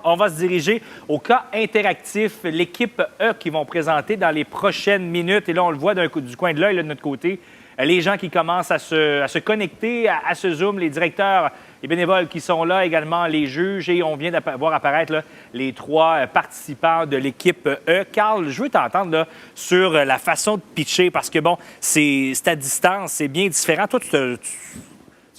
On va se diriger au cas interactif, l'équipe E qui vont présenter dans les prochaines minutes. Et là, on le voit du coin de l'œil de notre côté. Les gens qui commencent à se connecter à ce Zoom, les directeurs, les bénévoles qui sont là, également les juges. Et on vient de voir apparaître là, les 3 participants de l'équipe E. Carl, je veux t'entendre là, sur la façon de pitcher parce que, bon, c'est à distance, c'est bien différent. Toi, tu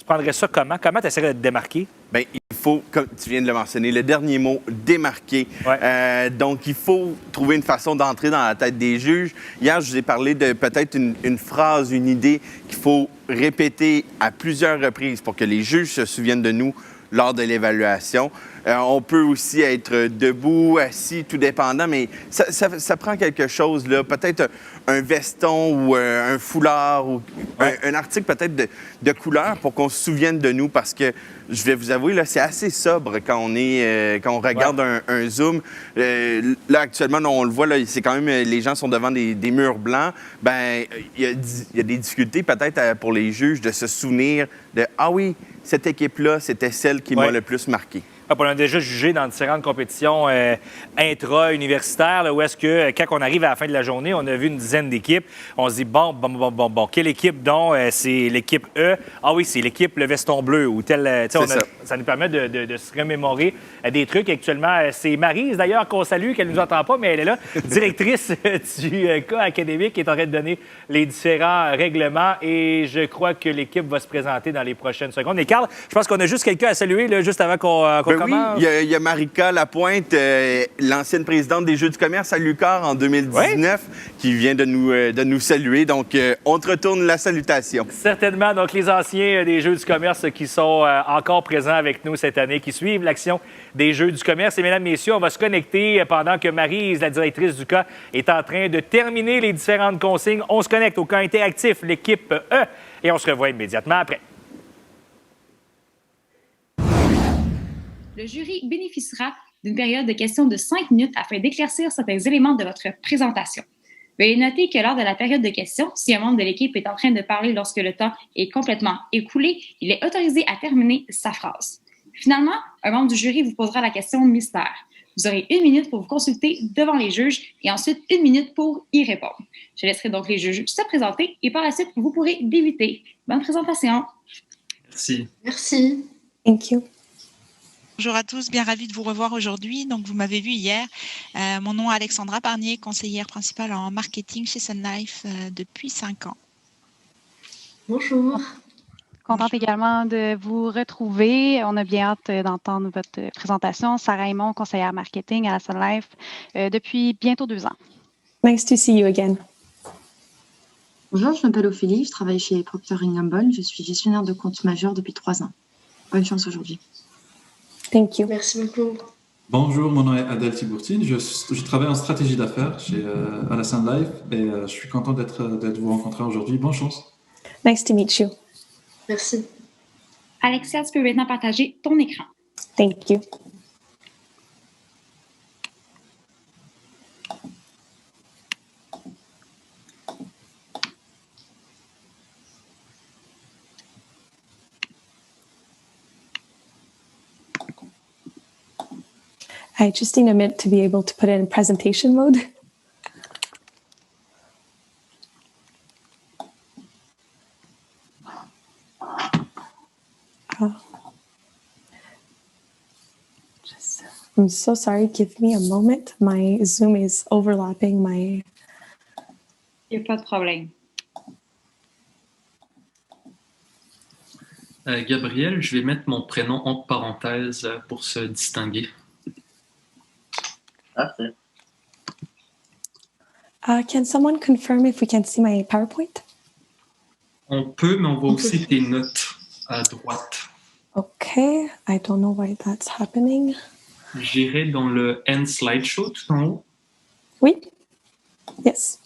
prendrais ça comment? Comment tu essaierais de te démarquer? Bien, il faut, comme tu viens de le mentionner, le dernier mot, démarquer. Ouais. Donc, il faut trouver une façon d'entrer dans la tête des juges. Hier, je vous ai parlé de peut-être une phrase, une idée qu'il faut répéter à plusieurs reprises pour que les juges se souviennent de nous lors de l'évaluation. On peut aussi être debout, assis, tout dépendant, mais ça prend quelque chose, là, peut-être un veston ou un foulard ou un article peut-être de couleur pour qu'on se souvienne de nous parce que, je vais vous avouer, là, c'est assez sobre quand on regarde un Zoom. Là, actuellement, on le voit, là, c'est quand même, les gens sont devant des murs blancs. Bien, il y a des difficultés peut-être pour les juges de se souvenir de « Ah oui, cette équipe-là, c'était celle qui m'a le plus marqué ». On a déjà jugé dans différentes compétitions intra-universitaires, là, où est-ce que, quand on arrive à la fin de la journée, on a vu une dizaine d'équipes. On se dit, bon, quelle équipe donc? C'est l'équipe E. Ah oui, c'est l'équipe le veston bleu. Ou tel, ça nous permet de se remémorer des trucs. Actuellement, c'est Maryse, d'ailleurs, qu'on salue, qu'elle ne nous entend pas, mais elle est là, directrice du cas académique, qui est en train de donner les différents règlements. Et je crois que l'équipe va se présenter dans les prochaines secondes. Et Carl, je pense qu'on a juste quelqu'un à saluer, là, juste avant qu'on commence. Oui, il y a Marika Lapointe, l'ancienne présidente des Jeux du commerce à l'UQAR en 2019, qui vient de nous saluer. Donc, on te retourne la salutation. Certainement. Donc, les anciens des Jeux du commerce qui sont encore présents avec nous cette année, qui suivent l'action des Jeux du commerce. Et mesdames, messieurs, on va se connecter pendant que Maryse, la directrice du cas, est en train de terminer les différentes consignes. On se connecte au cas interactif, l'équipe E, et on se revoit immédiatement après. Le jury bénéficiera d'une période de questions de 5 minutes afin d'éclaircir certains éléments de votre présentation. Veuillez noter que lors de la période de questions, si un membre de l'équipe est en train de parler lorsque le temps est complètement écoulé, il est autorisé à terminer sa phrase. Finalement, un membre du jury vous posera la question mystère. Vous aurez 1 minute pour vous consulter devant les juges et ensuite 1 minute pour y répondre. Je laisserai donc les juges se présenter et par la suite, vous pourrez débuter. Bonne présentation. Merci. Merci. Thank you. Bonjour à tous, bien ravie de vous revoir aujourd'hui. Donc, vous m'avez vu hier. Mon nom est Alexandra Barnier, conseillère principale en marketing chez Sun Life depuis 5 ans. Bonjour. Contente également de vous retrouver. On a bien hâte d'entendre votre présentation. Sarah Aymon, conseillère marketing à la Sun Life depuis bientôt 2 ans. Nice to see you again. Bonjour, je m'appelle Ophélie, je travaille chez Procter & Gamble. Je suis gestionnaire de compte majeur depuis 3 ans. Bonne chance aujourd'hui. Thank you. Merci beaucoup. Bonjour, mon nom est Adèle Tibourtine. Je travaille en stratégie d'affaires à la Sun Life et je suis content d'être vous rencontrer aujourd'hui. Bonne chance. Nice to meet you. Merci. Alexia, tu peux maintenant partager ton écran. Thank you. I just need a minute to be able to put it in presentation mode. I'm so sorry. Give me a moment. My Zoom is overlapping my... Il n'y a pas de problème. Gabriel, je vais mettre mon prénom entre parenthèses pour se distinguer. Parfait. Can someone confirm if we can see my PowerPoint? On peut, mais on voit aussi tes notes à droite. Okay, I don't know why that's happening. J'irai dans le End Slideshow tout en haut. Oui. Yes.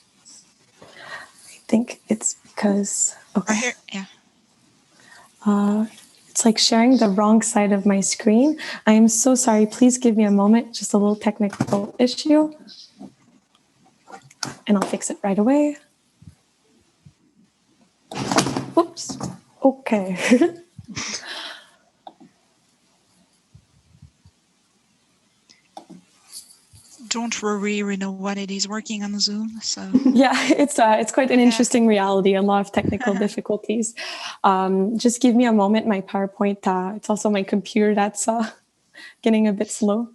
I think it's because... Okay. Right here, yeah. It's like sharing the wrong side of my screen. I am so sorry. Please give me a moment. Just a little technical issue. And I'll fix it right away. Oops. Okay. don't worry, we know what it is working on Zoom. So Yeah, it's quite an interesting reality, a lot of technical difficulties. Just give me a moment. My PowerPoint, it's also my computer that's getting a bit slow.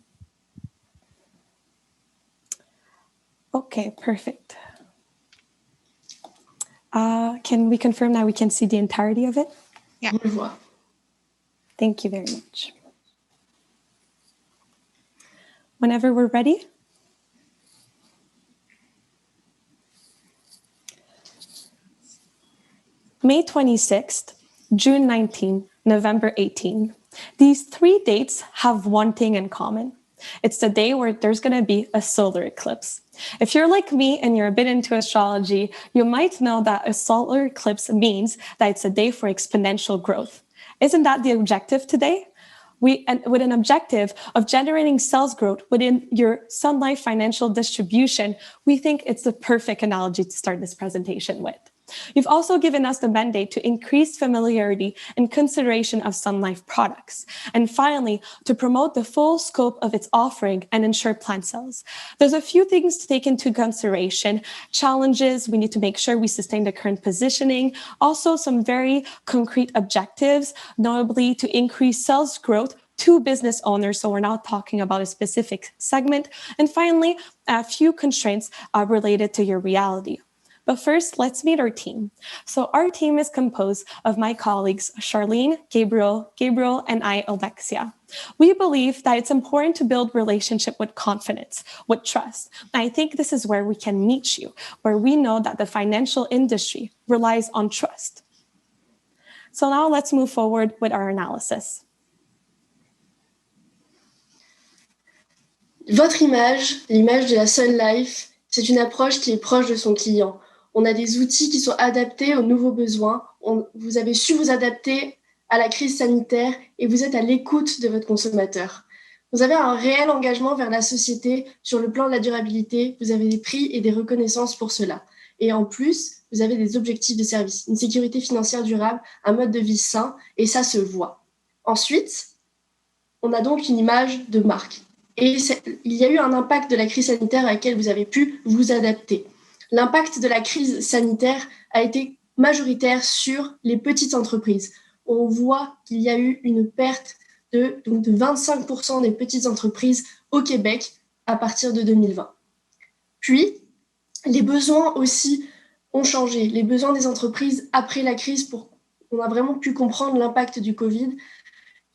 Okay, perfect. Can we confirm that we can see the entirety of it? Yeah. Thank you very much. Whenever we're ready. May 26th, June 19, November 18. These 3 dates have one thing in common. It's the day where there's going to be a solar eclipse. If you're like me and you're a bit into astrology, you might know that a solar eclipse means that it's a day for exponential growth. Isn't that the objective today? With an objective of generating sales growth within your Sun Life financial distribution, we think it's the perfect analogy to start this presentation with. You've also given us the mandate to increase familiarity and consideration of Sun Life products. And finally, to promote the full scope of its offering and ensure plan sales. There's a few things to take into consideration. Challenges, we need to make sure we sustain the current positioning. Also, some very concrete objectives, notably to increase sales growth to business owners. So we're not talking about a specific segment. And finally, a few constraints related to your reality. But first, let's meet our team. So our team is composed of my colleagues, Charlene, Gabriel, and I, Alexia. We believe that it's important to build relationship with confidence, with trust. And I think this is where we can meet you, where we know that the financial industry relies on trust. So now let's move forward with our analysis. Votre image, l'image de la Sun Life, c'est une approche qui est proche de son client. On a des outils qui sont adaptés aux nouveaux besoins. Vous avez su vous adapter à la crise sanitaire et vous êtes à l'écoute de votre consommateur. Vous avez un réel engagement vers la société sur le plan de la durabilité. Vous avez des prix et des reconnaissances pour cela. Et en plus, vous avez des objectifs de service, une sécurité financière durable, un mode de vie sain, et ça se voit. Ensuite, on a donc une image de marque. Et il y a eu un impact de la crise sanitaire à laquelle vous avez pu vous adapter. L'impact de la crise sanitaire a été majoritaire sur les petites entreprises. On voit qu'il y a eu une perte de 25% des petites entreprises au Québec à partir de 2020. Puis, les besoins aussi ont changé. Les besoins des entreprises après la crise, on a vraiment pu comprendre l'impact du Covid.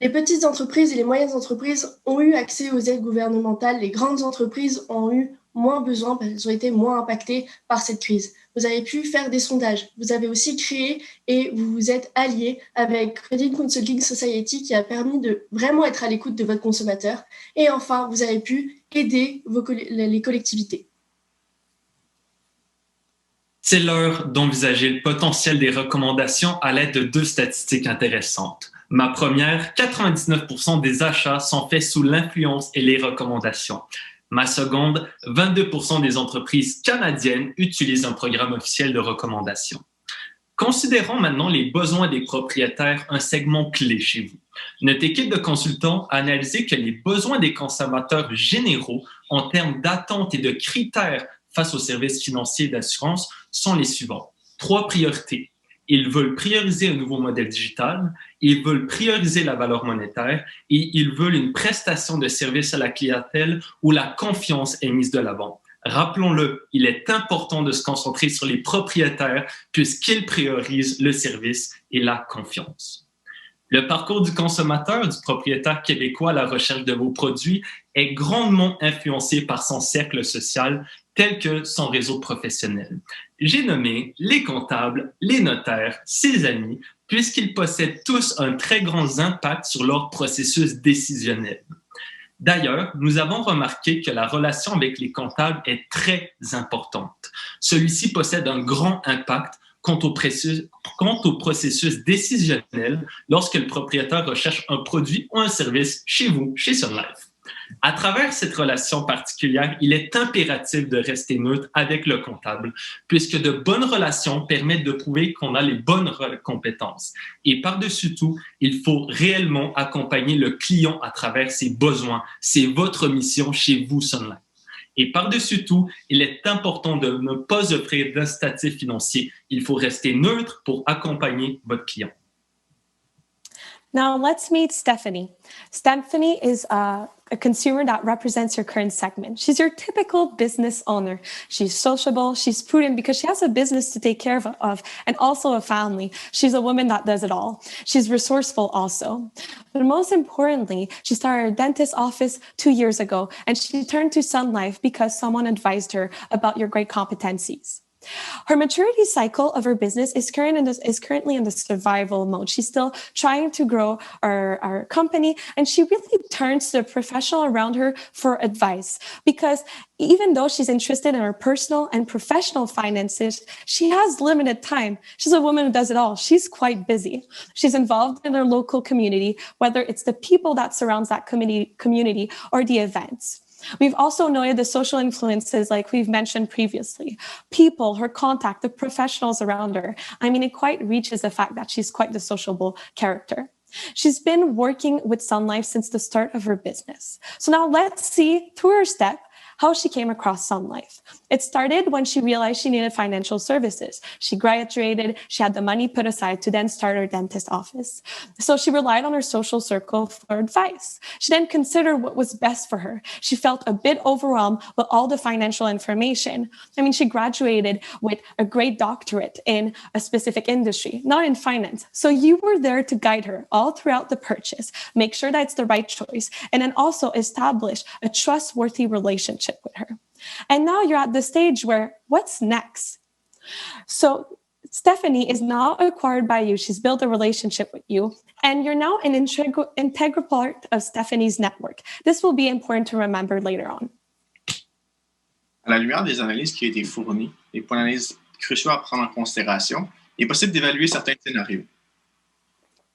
Les petites entreprises et les moyennes entreprises ont eu accès aux aides gouvernementales. Les grandes entreprises ont eu moins besoin parce qu'elles ont été moins impactées par cette crise. Vous avez pu faire des sondages. Vous avez aussi créé et vous vous êtes alliés avec Credit Consulting Society qui a permis de vraiment être à l'écoute de votre consommateur. Et enfin, vous avez pu aider les collectivités. C'est l'heure d'envisager le potentiel des recommandations à l'aide de 2 statistiques intéressantes. Ma première, 99% des achats sont faits sous l'influence et les recommandations. Ma seconde, 22% des entreprises canadiennes utilisent un programme officiel de recommandation. Considérons maintenant les besoins des propriétaires, un segment clé chez vous. Notre équipe de consultants a analysé que les besoins des consommateurs généraux en termes d'attentes et de critères face aux services financiers d'assurance sont les suivants. 3 priorités. Ils veulent prioriser un nouveau modèle digital, ils veulent prioriser la valeur monétaire et ils veulent une prestation de service à la clientèle où la confiance est mise de l'avant. Rappelons-le, il est important de se concentrer sur les propriétaires puisqu'ils priorisent le service et la confiance. Le parcours du consommateur, du propriétaire québécois à la recherche de vos produits est grandement influencé par son cercle social tel que son réseau professionnel. J'ai nommé les comptables, les notaires, ses amis, puisqu'ils possèdent tous un très grand impact sur leur processus décisionnel. D'ailleurs, nous avons remarqué que la relation avec les comptables est très importante. Celui-ci possède un grand impact quant au processus décisionnel lorsque le propriétaire recherche un produit ou un service chez vous, chez Sun Life. À travers cette relation particulière, il est impératif de rester neutre avec le comptable, puisque de bonnes relations permettent de prouver qu'on a les bonnes compétences. Et par-dessus tout, il faut réellement accompagner le client à travers ses besoins. C'est votre mission chez vous, Sun Life. Et par-dessus tout, il est important de ne pas offrir d'incitatifs financiers. Il faut rester neutre pour accompagner votre client. Now let's meet Stephanie. Stephanie is a consumer that represents your current segment. She's your typical business owner. She's sociable, she's prudent because she has a business to take care of and also a family. She's a woman that does it all. She's resourceful also. But most importantly, she started her dentist office 2 years ago and she turned to Sun Life because someone advised her about your great competencies. Her maturity cycle of her business is currently in the survival mode. She's still trying to grow our company, and she really turns to the professional around her for advice. Because even though she's interested in her personal and professional finances, she has limited time. She's a woman who does it all. She's quite busy. She's involved in her local community, whether it's the people that surrounds that community or the events. We've also noted the social influences like we've mentioned previously. People, her contact, the professionals around her. I mean, it quite reaches the fact that she's quite the sociable character. She's been working with Sun Life since the start of her business. So now let's see through her step how she came across Sun Life. It started when she realized she needed financial services. She graduated, she had the money put aside to then start her dentist office. So she relied on her social circle for advice. She then considered what was best for her. She felt a bit overwhelmed with all the financial information. I mean, she graduated with a great doctorate in a specific industry, not in finance. So you were there to guide her all throughout the purchase, make sure that it's the right choice, and then also establish a trustworthy relationship with her. And now you're at the stage where what's next? So Stephanie is now acquired by you. She's built a relationship with you, and you're now an integral part of Stephanie's network. This will be important to remember later on. À la lumière des analyses qui ont été fournies, les points d'analyse cruciaux à prendre en considération, il est possible d'évaluer certains scénarios.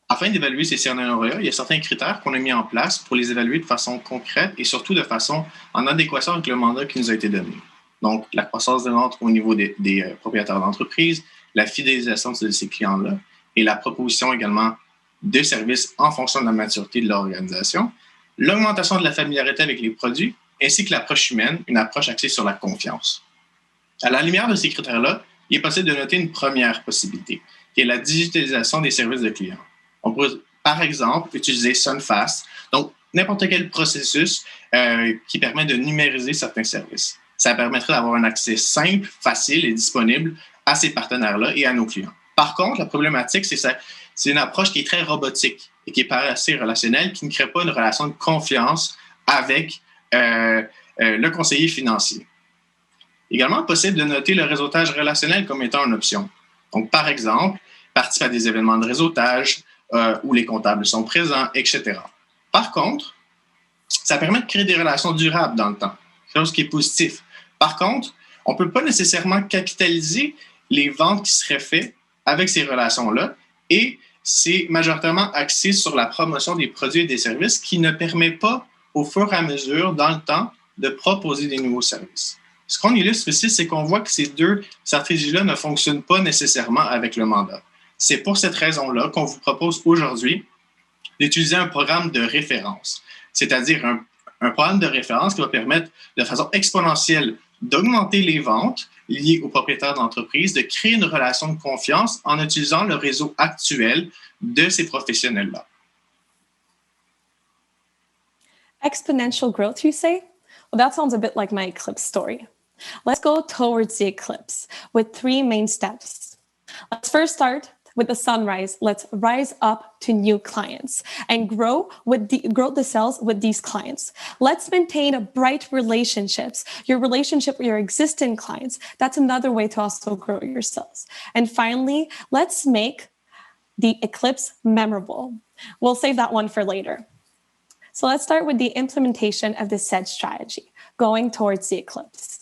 Afin d'évaluer ces scénarios-là, il y a certains critères qu'on a mis en place pour les évaluer de façon concrète et surtout de façon en adéquation avec le mandat qui nous a été donné. Donc, la croissance de vente au niveau des propriétaires d'entreprise, la fidélisation de ces clients-là et la proposition également de services en fonction de la maturité de l'organisation, l'augmentation de la familiarité avec les produits ainsi que l'approche humaine, une approche axée sur la confiance. À la lumière de ces critères-là, il est possible de noter une première possibilité, qui est la digitalisation des services de clients. On pourrait, par exemple, utiliser SunFast, donc n'importe quel processus qui permet de numériser certains services. Ça permettrait d'avoir un accès simple, facile et disponible à ces partenaires-là et à nos clients. Par contre, la problématique, c'est une approche qui est très robotique et qui est pas assez relationnelle, qui ne crée pas une relation de confiance avec le conseiller financier. Également, possible de noter le réseautage relationnel comme étant une option. Donc, par exemple, participer à des événements de réseautage, où les comptables sont présents, etc. Par contre, ça permet de créer des relations durables dans le temps, chose qui est positif. Par contre, on ne peut pas nécessairement capitaliser les ventes qui seraient faites avec ces relations-là et c'est majoritairement axé sur la promotion des produits et des services qui ne permet pas, au fur et à mesure, dans le temps, de proposer des nouveaux services. Ce qu'on illustre ici, c'est qu'on voit que ces deux stratégies-là ne fonctionnent pas nécessairement avec le mandat. C'est pour cette raison-là qu'on vous propose aujourd'hui d'utiliser un programme de référence, c'est-à-dire un programme de référence qui va permettre de façon exponentielle d'augmenter les ventes liées aux propriétaires d'entreprise, de créer une relation de confiance en utilisant le réseau actuel de ces professionnels-là. Exponential growth, you say? Well, that sounds a bit like my Eclipse story. Let's go towards the Eclipse with 3 main steps. Let's first start with the sunrise. Let's rise up to new clients and grow the sales with these clients. Let's maintain a bright relationships, your relationship with your existing clients. That's another way to also grow your sales. And finally, let's make the Eclipse memorable. We'll save that one for later. So let's start with the implementation of the said strategy, going towards the Eclipse.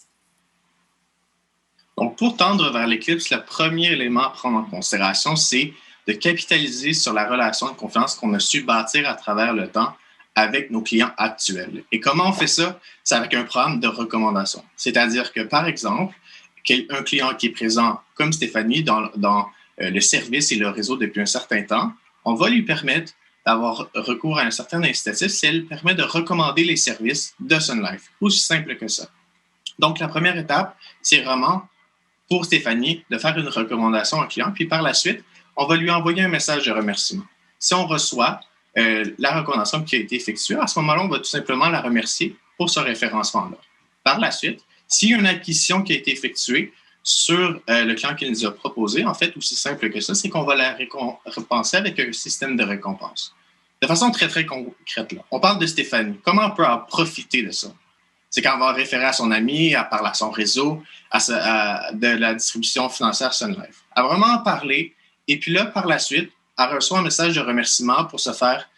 Donc, pour tendre vers l'éclipse, le premier élément à prendre en considération, c'est de capitaliser sur la relation de confiance qu'on a su bâtir à travers le temps avec nos clients actuels. Et comment on fait ça? C'est avec un programme de recommandation. C'est-à-dire que, par exemple, un client qui est présent, comme Stéphanie, dans le service et le réseau depuis un certain temps, on va lui permettre d'avoir recours à un certain incitatif si elle permet de recommander les services de Sun Life. Aussi simple que ça. Donc, la première étape, c'est vraiment pour Stéphanie de faire une recommandation à un client, puis par la suite, on va lui envoyer un message de remerciement. Si on reçoit la recommandation qui a été effectuée, à ce moment-là, on va tout simplement la remercier pour ce référencement-là. Par la suite, s'il y a une acquisition qui a été effectuée sur le client qui nous a proposé, en fait, aussi simple que ça, c'est qu'on va la récompenser avec un système de récompense. De façon très, très concrète, là. On parle de Stéphanie. Comment on peut en profiter de ça? C'est quand on va référer à son ami, à parler à son réseau, de la distribution financière Sun Life. À vraiment en parler. Et puis là, par la suite, elle reçoit un message de remerciement pour se faire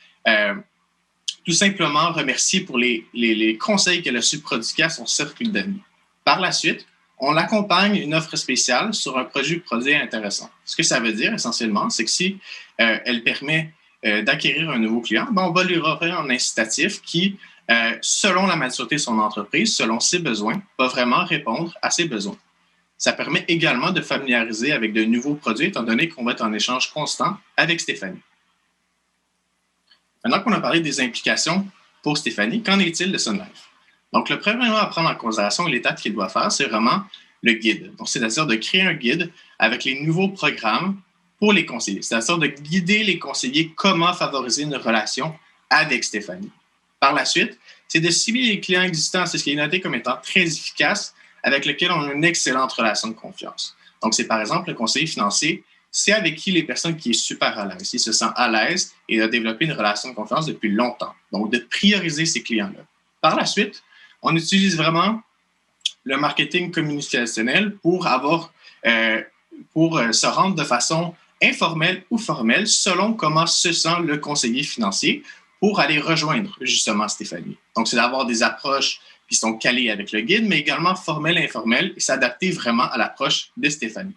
tout simplement remercier pour les conseils qu'elle a su prodiguer à son cercle d'amis. Par la suite, on l'accompagne une offre spéciale sur un produit intéressant. Ce que ça veut dire essentiellement, c'est que si elle permet d'acquérir un nouveau client, on va lui offrir un incitatif qui, selon la maturité de son entreprise, selon ses besoins, va vraiment répondre à ses besoins. Ça permet également de familiariser avec de nouveaux produits, étant donné qu'on va être en échange constant avec Stéphanie. Maintenant qu'on a parlé des implications pour Stéphanie, qu'en est-il de Sun Life? Donc, le premier à prendre en considération, l'étape qu'il doit faire, c'est vraiment le guide. Donc, c'est-à-dire de créer un guide avec les nouveaux programmes pour les conseillers. C'est-à-dire de guider les conseillers comment favoriser une relation avec Stéphanie. Par la suite, c'est de cibler les clients existants, c'est ce qui est noté comme étant très efficace, avec lequel on a une excellente relation de confiance. Donc, c'est par exemple le conseiller financier, c'est avec qui les personnes qui est super à l'aise. Il se sent à l'aise et a développé une relation de confiance depuis longtemps. Donc, de prioriser ces clients-là. Par la suite, on utilise vraiment le marketing communicationnel pour se rendre de façon informelle ou formelle selon comment se sent le conseiller financier pour aller rejoindre justement Stéphanie. Donc, c'est d'avoir des approches qui sont calées avec le guide, mais également formelles et informelles et s'adapter vraiment à l'approche de Stéphanie.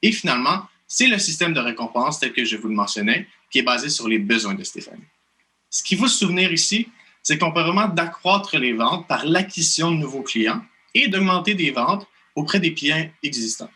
Et finalement, c'est le système de récompense tel que je vous le mentionnais, qui est basé sur les besoins de Stéphanie. Ce qu'il faut se souvenir ici, c'est qu'on peut vraiment d'accroître les ventes par l'acquisition de nouveaux clients et d'augmenter des ventes auprès des clients existants.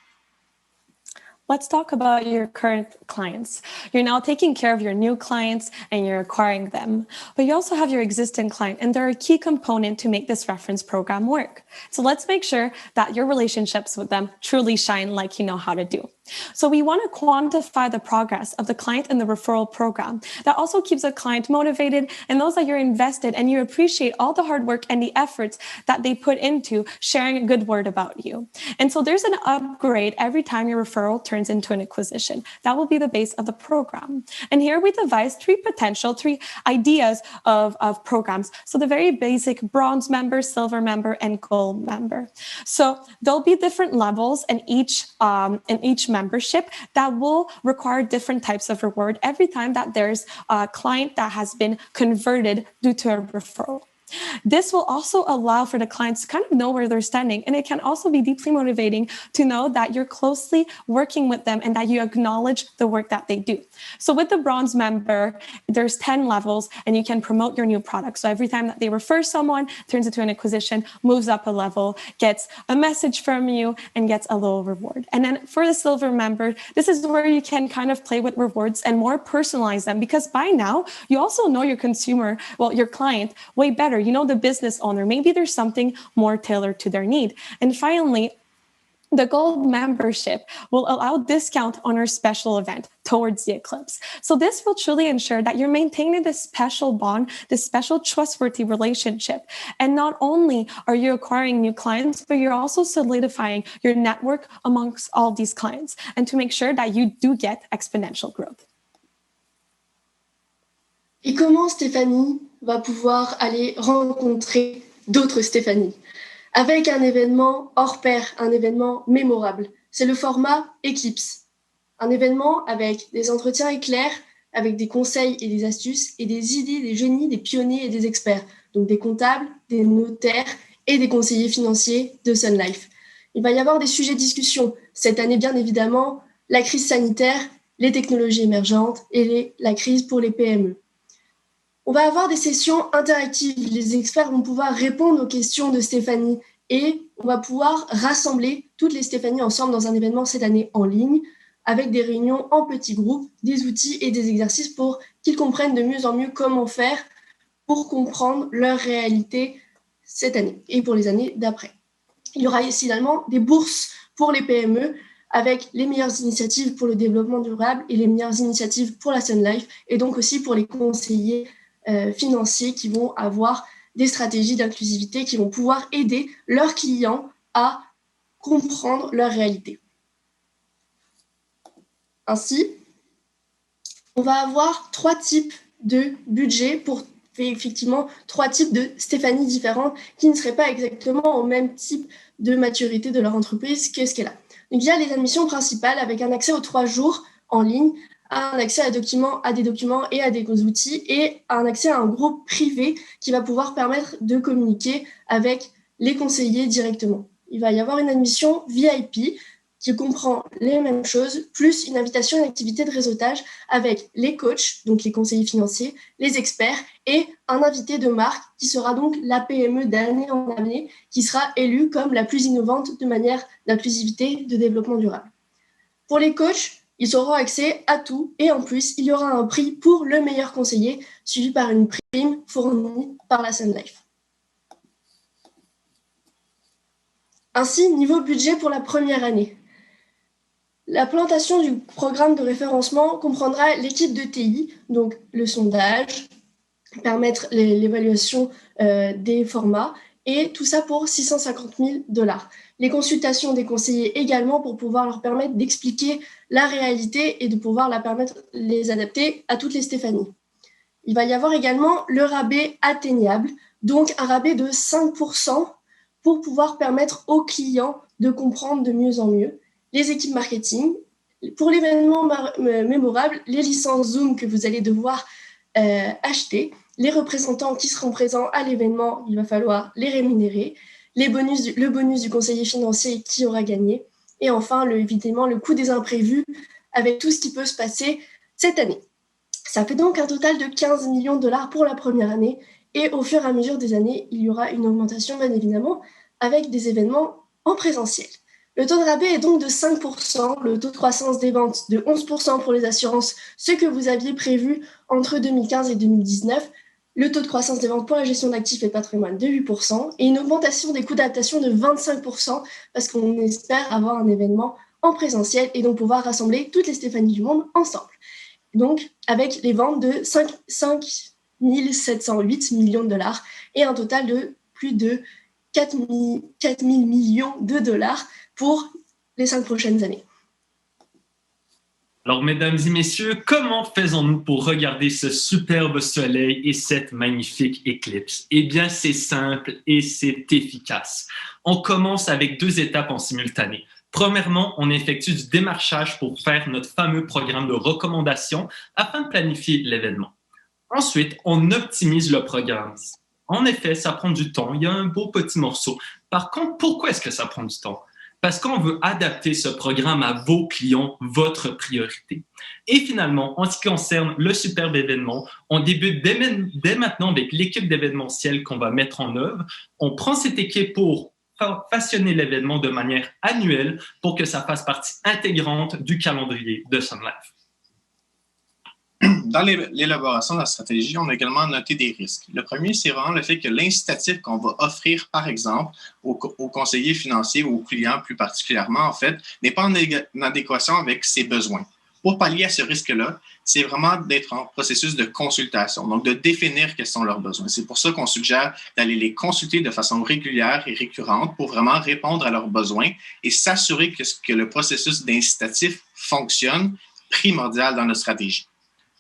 Let's talk about your current clients. You're now taking care of your new clients and you're acquiring them. But you also have your existing client, and they're a key component to make this reference program work. So let's make sure that your relationships with them truly shine like you know how to do. So we want to quantify the progress of the client in the referral program. That also keeps a client motivated and knows that you're invested and you appreciate all the hard work and the efforts that they put into sharing a good word about you. And so there's an upgrade every time your referral turns into an acquisition. That will be the base of the program. And here we devised three ideas of programs. So the very basic bronze member, silver member, and gold member. So there'll be different levels in each membership that will require different types of reward every time that there's a client that has been converted due to a referral. This will also allow for the clients to kind of know where they're standing. And it can also be deeply motivating to know that you're closely working with them and that you acknowledge the work that they do. So with the bronze member, there's 10 levels and you can promote your new product. So every time that they refer someone, turns into an acquisition, moves up a level, gets a message from you and gets a little reward. And then for the silver member, this is where you can kind of play with rewards and more personalize them, because by now you also know your consumer, your client way better. You know the business owner. Maybe there's something more tailored to their need. And finally, the gold membership will allow discount on our special event towards the eclipse. So this will truly ensure that you're maintaining this special bond, this special trustworthy relationship. And not only are you acquiring new clients, but you're also solidifying your network amongst all these clients, and to make sure that you do get exponential growth. Et comment Stéphanie va pouvoir aller rencontrer d'autres Stéphanie? Avec un événement hors pair, un événement mémorable. C'est le format Eclipse. Un événement avec des entretiens éclairs, avec des conseils et des astuces, et des idées des génies, des pionniers et des experts. Donc des comptables, des notaires et des conseillers financiers de Sun Life. Il va y avoir des sujets de discussion. Cette année, bien évidemment, la crise sanitaire, les technologies émergentes et la crise pour les PME. On va avoir des sessions interactives. Les experts vont pouvoir répondre aux questions de Stéphanie et on va pouvoir rassembler toutes les Stéphanie ensemble dans un événement cette année en ligne avec des réunions en petits groupes, des outils et des exercices pour qu'ils comprennent de mieux en mieux comment faire pour comprendre leur réalité cette année et pour les années d'après. Il y aura également des bourses pour les PME avec les meilleures initiatives pour le développement durable et les meilleures initiatives pour la Sun Life, et donc aussi pour les conseillers financiers qui vont avoir des stratégies d'inclusivité qui vont pouvoir aider leurs clients à comprendre leur réalité. Ainsi, on va avoir 3 types de budget pour effectivement 3 types de Stéphanie différentes qui ne seraient pas exactement au même type de maturité de leur entreprise qu'est-ce qu'elle a. Donc, il y a les admissions principales avec un accès aux 3 jours en ligne, un accès à des documents et à des outils, et un accès à un groupe privé qui va pouvoir permettre de communiquer avec les conseillers directement. Il va y avoir une admission VIP qui comprend les mêmes choses, plus une invitation à une activité de réseautage avec les coachs, donc les conseillers financiers, les experts, et un invité de marque qui sera donc la PME d'année en année, qui sera élue comme la plus innovante de manière d'inclusivité, de développement durable. Pour les coachs, ils auront accès à tout, et en plus, il y aura un prix pour le meilleur conseiller, suivi par une prime fournie par la Sun Life. Ainsi, niveau budget pour la première année. La plantation du programme de référencement comprendra l'équipe de TI, donc le sondage, permettre l'évaluation des formats, et tout ça pour 650 000 $. Les consultations des conseillers également pour pouvoir leur permettre d'expliquer la réalité et de pouvoir les adapter à toutes les Stéphanies. Il va y avoir également le rabais atteignable, donc un rabais de 5% pour pouvoir permettre aux clients de comprendre de mieux en mieux. Les équipes marketing, pour l'événement mémorable, les licences Zoom que vous allez devoir acheter, les représentants qui seront présents à l'événement, il va falloir les rémunérer, le bonus du conseiller financier qui aura gagné, et enfin, évidemment, le coût des imprévus avec tout ce qui peut se passer cette année. Ça fait donc un total de 15 millions de $ pour la première année, et au fur et à mesure des années, il y aura une augmentation, bien évidemment, avec des événements en présentiel. Le taux de rabais est donc de 5%, le taux de croissance des ventes de 11% pour les assurances, ce que vous aviez prévu entre 2015 et 2019, le taux de croissance des ventes pour la gestion d'actifs et de patrimoine de 8%, et une augmentation des coûts d'adaptation de 25%, parce qu'on espère avoir un événement en présentiel et donc pouvoir rassembler toutes les Stéphanies du monde ensemble. Donc, avec les ventes de 5 708 millions de $ et un total de plus de 4 000 millions de $ pour les 5 prochaines années. Alors, mesdames et messieurs, comment faisons-nous pour regarder ce superbe soleil et cette magnifique éclipse? Eh bien, c'est simple et c'est efficace. On commence avec 2 étapes en simultané. Premièrement, on effectue du démarchage pour faire notre fameux programme de recommandation afin de planifier l'événement. Ensuite, on optimise le programme. En effet, ça prend du temps. Il y a un beau petit morceau. Par contre, pourquoi est-ce que ça prend du temps? Parce qu'on veut adapter ce programme à vos clients, votre priorité. Et finalement, en ce qui concerne le superbe événement, on débute dès maintenant avec l'équipe d'événementiel qu'on va mettre en œuvre. On prend cette équipe pour façonner l'événement de manière annuelle pour que ça fasse partie intégrante du calendrier de Sun Life. Dans l'élaboration de la stratégie, on a également noté des risques. Le premier, c'est vraiment le fait que l'incitatif qu'on va offrir, par exemple, aux conseillers financiers ou aux clients plus particulièrement, en fait, n'est pas en adéquation avec ses besoins. Pour pallier à ce risque-là, c'est vraiment d'être en processus de consultation, donc de définir quels sont leurs besoins. C'est pour ça qu'on suggère d'aller les consulter de façon régulière et récurrente pour vraiment répondre à leurs besoins et s'assurer que le processus d'incitatif fonctionne, primordial dans notre stratégie.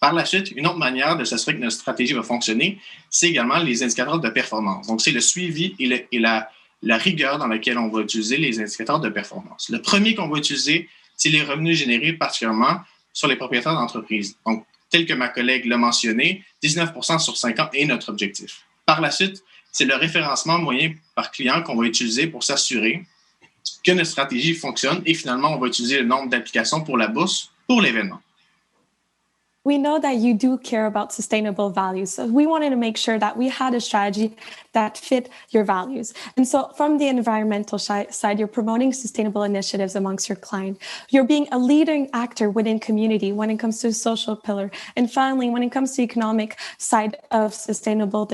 Par la suite, une autre manière de s'assurer que notre stratégie va fonctionner, c'est également les indicateurs de performance. Donc, c'est le suivi et la rigueur dans laquelle on va utiliser les indicateurs de performance. Le premier qu'on va utiliser, c'est les revenus générés particulièrement sur les propriétaires d'entreprise. Donc, tel que ma collègue l'a mentionné, 19% sur 5 ans est notre objectif. Par la suite, c'est le référencement moyen par client qu'on va utiliser pour s'assurer que notre stratégie fonctionne et finalement, on va utiliser le nombre d'applications pour la bourse pour l'événement. we know that you do care about sustainable values. So we wanted to make sure that we had a strategy that fit your values. And so from the environmental side, you're promoting sustainable initiatives amongst your client. You're being a leading actor within community when it comes to social pillar. And finally, when it comes to economic side of sustainable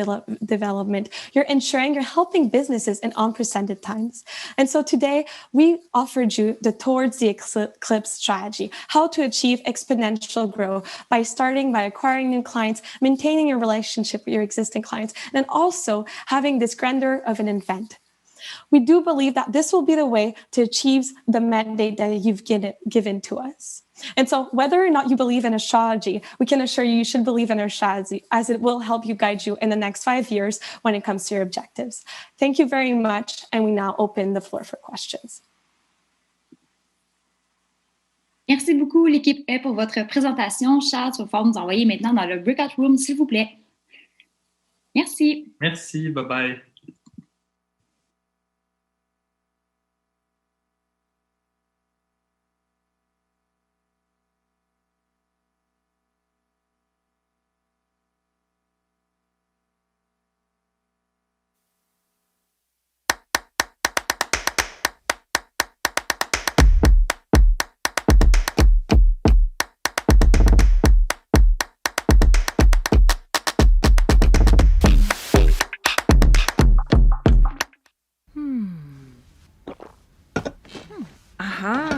development, you're ensuring you're helping businesses in unprecedented times. And so today we offered you the Towards the Eclipse strategy, how to achieve exponential growth by starting by acquiring new clients, maintaining your relationship with your existing clients, and then also having this grandeur of an event. We do believe that this will be the way to achieve the mandate that you've given to us. And so whether or not you believe in a strategy, we can assure you should believe in our strategy, as it will help you guide you in the next 5 years when it comes to your objectives. Thank you very much, and we now open the floor for questions. Merci beaucoup, l'équipe E, pour votre présentation. Charles, tu vas pouvoir nous envoyer maintenant dans le breakout room, s'il vous plaît. Merci. Merci, bye-bye. Aha.